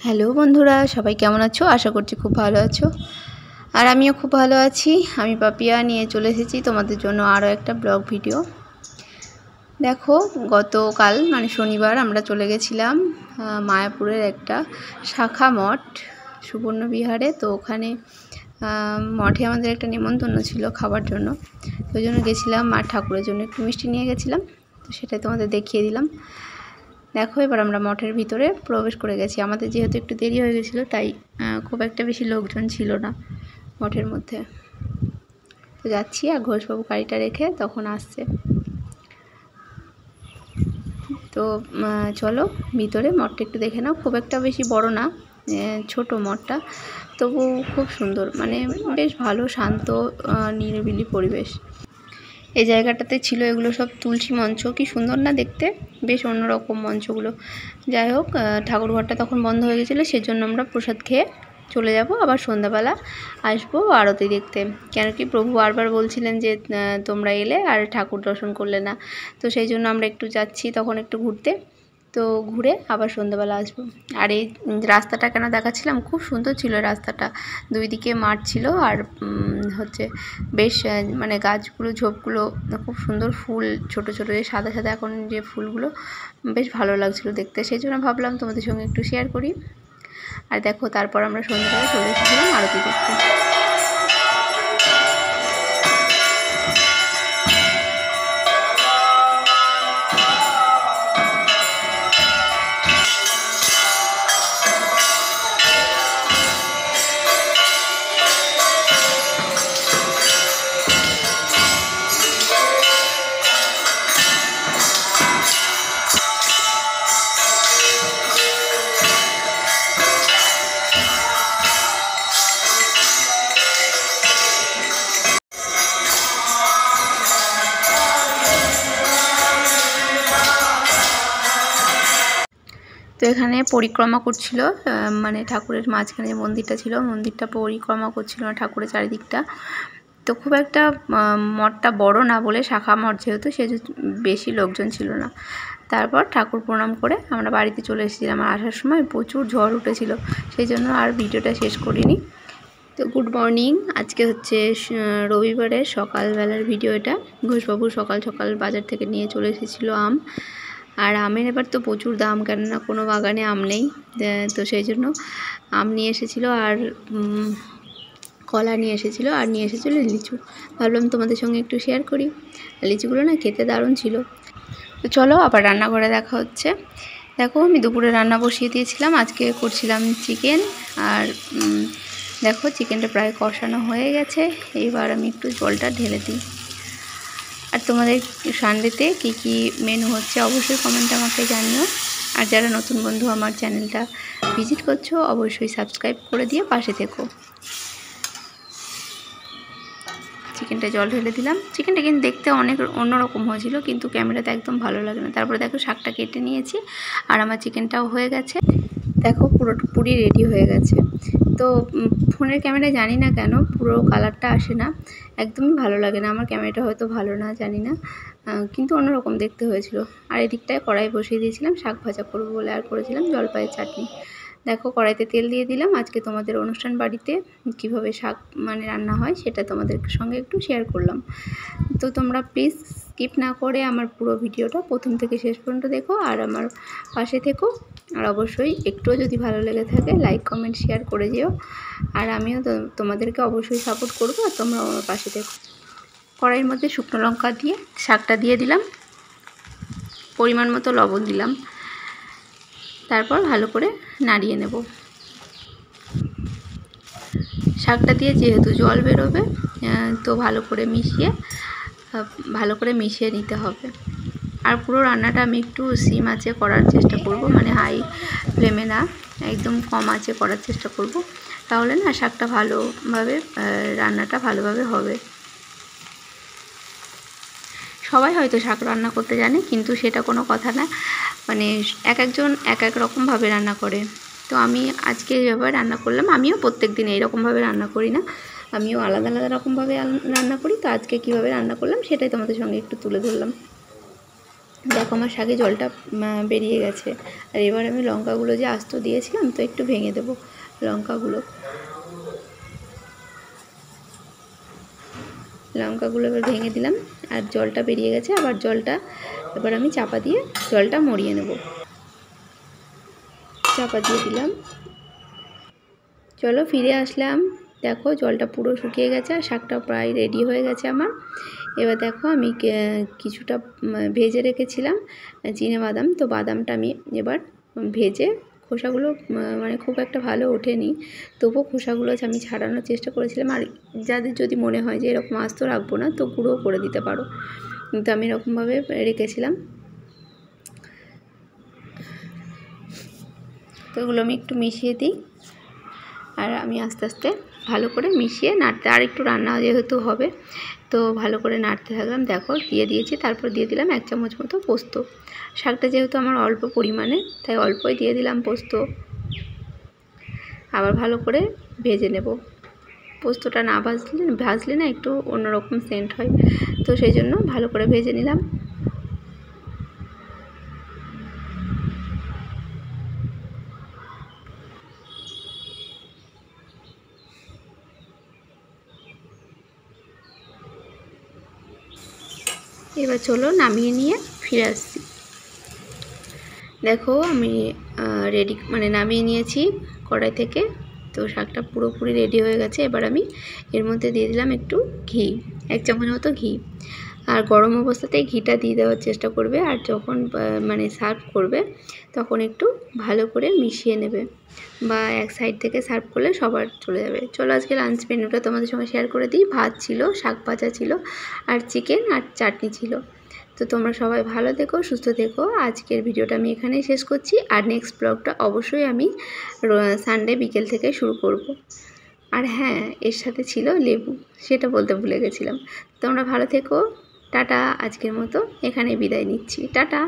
Hello বন্ধুরা, সবাই কেমন আছো? আশা করছি খুব ভালো আছো। আর আমিও খুব ভালো আছি। আমি পাপিয়া নিয়ে চলে এসেছি তোমাদের জন্য আরও একটা ব্লগ ভিডিও। দেখো, গতকাল মানে শনিবার আমরা চলে গেছিলাম মায়াপুরের একটা শাখা মঠ সুবর্ণবিহারে। তো ওখানে মঠে আমাদের একটা নেমন্তন্ন ছিল খাবার জন্য, ওই জন্য গেছিলাম। আর ঠাকুরের জন্য একটু মিষ্টি নিয়ে গেছিলাম, তো সেটাই তোমাদের দেখিয়ে দিলাম। দেখো, এবার আমরা মঠের ভিতরে প্রবেশ করে গেছি। আমাদের যেহেতু একটু দেরি হয়ে গেছিলো, তাই খুব একটা বেশি লোকজন ছিল না মঠের মধ্যে। তো যাচ্ছি, আর ঘোষবাবু গাড়িটা রেখে তখন আসছে। তো চলো ভিতরে মঠটা একটু দেখে নাও। খুব একটা বেশি বড় না, ছোট মঠটা, তবু খুব সুন্দর, মানে বেশ ভালো, শান্ত নিরিবিলি পরিবেশ। এই জায়গাটাতে ছিল এগুলো সব তুলসী মঞ্চ। কি সুন্দর না দেখতে, বেশ অন্যরকম মঞ্চগুলো। যাই হোক, ঠাকুরঘরটা তখন বন্ধ হয়ে গেছিলো, সেজন্য আমরা প্রসাদ খেয়ে চলে যাব। আবার সন্ধ্যাবেলা আসবো আরতি দেখতে। কেন কি প্রভু বারবার বলছিলেন যে তোমরা এলে আর ঠাকুর দর্শন করলে না। তো সেই জন্য আমরা একটু যাচ্ছি তখন একটু ঘুরতে। তো ঘুরে আবার সন্ধ্যাবেলা আসবো। আর এই রাস্তাটা কেন দেখাচ্ছিলাম, খুব সুন্দর ছিল রাস্তাটা। দুই দিকে মাঠ ছিল, আর হচ্ছে বেশ মানে গাছগুলো, ঝোপগুলো খুব সুন্দর, ফুল ছোট ছোট যে সাদা সাদা এখন যে ফুলগুলো, বেশ ভালো লাগছিলো দেখতে। সেই জন্য ভাবলাম তোমাদের সঙ্গে একটু শেয়ার করি। আর দেখো, তারপর আমরা সন্ধ্যাবেলা চলে এসেছিলাম আরতি দেখতে। তো এখানে পরিক্রমা করছিল, মানে ঠাকুরের মাঝখানে যে মন্দিরটা ছিল, মন্দিরটা পরিক্রমা করছিল না ঠাকুরের চারিদিকটা। তো খুব একটা মঠটা বড় না বলে, শাখা মঠ যেহেতু, সে বেশি লোকজন ছিল না। তারপর ঠাকুর প্রণাম করে আমরা বাড়িতে চলে এসেছিলাম। আর আসার সময় প্রচুর ঝড় উঠেছিল, সেই জন্য আর ভিডিওটা শেষ করিনি। তো গুড মর্নিং, আজকে হচ্ছে রবিবারের সকালবেলার ভিডিও এটা। ঘোষবাবু সকাল সকাল বাজার থেকে নিয়ে চলে এসেছিলো আম। আর আমের এবার তো প্রচুর দাম, কেননা কোনো বাগানে আম নেই, তো সেই জন্য আম নিয়ে এসেছিলো। আর কলা নিয়ে এসেছিলো, আর নিয়ে এসেছিলো লিচু। ভাবলাম তোমাদের সঙ্গে একটু শেয়ার করি। লিচুগুলো না খেতে দারুণ ছিল। তো চলো আবার রান্নাঘরে দেখা হচ্ছে। দেখো, আমি দুপুরে রান্না বসিয়ে দিয়েছিলাম। আজকে করছিলাম চিকেন। আর দেখো, চিকেনটা প্রায় কষানো হয়ে গেছে। এবার আমি একটু জলটা ঢেলে দিই। আর তোমাদের সানডেতে কী কী মেনু হচ্ছে অবশ্যই কমেন্টে আমাকে জানিও। আর যারা নতুন বন্ধু আমার চ্যানেলটা ভিজিট করছো, অবশ্যই সাবস্ক্রাইব করে দিয়ে পাশে থেকো। চিকেনটা জল ঢেলে দিলাম। চিকেনটা কিন্তু দেখতে অনেক অন্যরকম হয়েছিল, কিন্তু ক্যামেরাতে একদম ভালো লাগে না। তারপরে দেখো, শাকটা কেটে নিয়েছি, আর আমার চিকেনটাও হয়ে গেছে। দেখো, পুরোপুরি রেডি হয়ে গেছে। তো ফোনের ক্যামেরায় জানি না কেন পুরো কালারটা আসে না, একদমই ভালো লাগে না। আমার ক্যামেরাটা হয়তো ভালো না, জানি না, কিন্তু অন্যরকম দেখতে হয়েছিল। আর এদিকটায় কড়াই বসিয়ে দিয়েছিলাম শাক ভাজা করবো বলে, আর করেছিলাম জলপাইয়ের চাটনি। দেখো, কড়াইতে তেল দিয়ে দিলাম। আজকে তোমাদের অনুষ্ঠান বাড়িতে কিভাবে শাক মানে রান্না হয় সেটা তোমাদের সঙ্গে একটু শেয়ার করলাম। তো তোমরা প্লিজ স্কিপ না করে আমার পুরো ভিডিওটা প্রথম থেকে শেষ পর্যন্ত দেখো, আর আমার পাশে থেকো। আর অবশ্যই একটুও যদি ভালো লেগে থাকে লাইক কমেন্ট শেয়ার করে যেও। আর আমিও তোমাদেরকে অবশ্যই সাপোর্ট করবো, আর তোমরাও আমার পাশে থেকো। কড়াইয়ের মধ্যে শুকনো লঙ্কা দিয়ে শাকটা দিয়ে দিলাম, পরিমাণ মতো লবণ দিলাম। তারপর ভালো করে নাড়িয়ে নেব। শাকটা দিয়ে যেহেতু জল বেরোবে, তো ভালো করে মিশিয়ে নিতে হবে। আর পুরো রান্নাটা আমি একটু সিম আঁচে করার চেষ্টা করব, মানে হাই ফ্লেমে না, একদম কম আঁচে করার চেষ্টা করব। তাহলে না শাকটা ভালোভাবে, রান্নাটা ভালোভাবে হবে। সবাই হয়তো শাক রান্না করতে জানে, কিন্তু সেটা কোনো কথা না, মানে এক একজন এক এক রকমভাবে রান্না করে। তো আমি আজকে যেভাবে রান্না করলাম, আমিও প্রত্যেক দিন এইরকমভাবে রান্না করি না, আমিও আলাদা আলাদা রকমভাবে রান্না করি। তো আজকে কীভাবে রান্না করলাম সেটাই তোমাদের সঙ্গে একটু তুলে ধরলাম। দেখো আমার শাকে জলটা বেরিয়ে গেছে। আর এবার আমি লঙ্কাগুলো যে আস্ত দিয়েছিলাম তো একটু ভেঙে দেবো লঙ্কাগুলো এবার ভেঙে দিলাম। আর জলটা বেরিয়ে গেছে, আবার জলটা এবার আমি চাপা দিয়ে জলটা মরিয়ে নেব। চাপা দিয়ে দিলাম। চলো ফিরে আসলাম। দেখো জলটা পুরো শুকিয়ে গেছে আর শাকটা প্রায় রেডি হয়ে গেছে আমার। এবার দেখো আমি কিছুটা ভেজে রেখেছিলাম চিনেবাদাম, তো বাদামটা আমি এবার ভেজে খোসাগুলো মানে খুব একটা ভালো ওঠেনি, তবুও খোসাগুলো আমি ছাড়ানোর চেষ্টা করেছিলাম। আর যাদের যদি মনে হয় যে এরকম আস্ত রাখবো না তো গুঁড়োও করে দিতে পারো, কিন্তু আমি এরকমভাবে রেখেছিলাম। তো এগুলো আমি একটু মিশিয়ে দিই আর আমি আস্তে আস্তে ভালো করে মিশিয়ে নাড়তে, আর একটু রান্না যেহেতু হবে তো ভালো করে নাড়তে থাকলাম। দেখো দিয়ে দিয়েছি, তারপর দিয়ে দিলাম 1 চামচ মতো পোস্ত। শাকটা যেহেতু আমার অল্প পরিমাণে তাই অল্পই দিয়ে দিলাম পোস্ত। আবার ভালো করে ভেজে নেব। পোস্তটা না ভাজলে না একটু অন্যরকম সেন্ট হয়, তো সেই জন্য ভালো করে ভেজে নিলাম। এবার চলো নামিয়ে নিয়ে ফিরে আসছি। দেখো আমি নামিয়ে নিয়েছি কড়াই থেকে। তো শাকটা পুরোপুরি রেডি হয়ে গেছে। এবার আমি এর মধ্যে দিয়ে দিলাম একটু ঘি, 1 চামচ মতো ঘি। আর গরম অবস্থাতেই ঘিটা দিয়ে দেওয়ার চেষ্টা করবে। আর যখন সার্ভ করবে তখন একটু ভালো করে মিশিয়ে নেবে, বা এক সাইড থেকে সার্ভ করলে সবার চলে যাবে। চলো আজকে লাঞ্চ মেনুটা তোমাদের সঙ্গে শেয়ার করে দিই। ভাত ছিল, শাক ভাজা ছিল, আর চিকেন আর চাটনি ছিল। তো তোমরা সবাই ভালো থেকো, সুস্থ থেকো। আজকের ভিডিওটা আমি এখানেই শেষ করছি। আর নেক্সট ব্লগটা অবশ্যই আমি সানডে বিকেল থেকে শুরু করব। আর হ্যাঁ, এর সাথে ছিল লেবু, সেটা বলতে ভুলে গেছিলাম। তোমরা ভালো থেকো। টাটা। আজকের মতো এখানেই বিদায় নিচ্ছি। টাটা।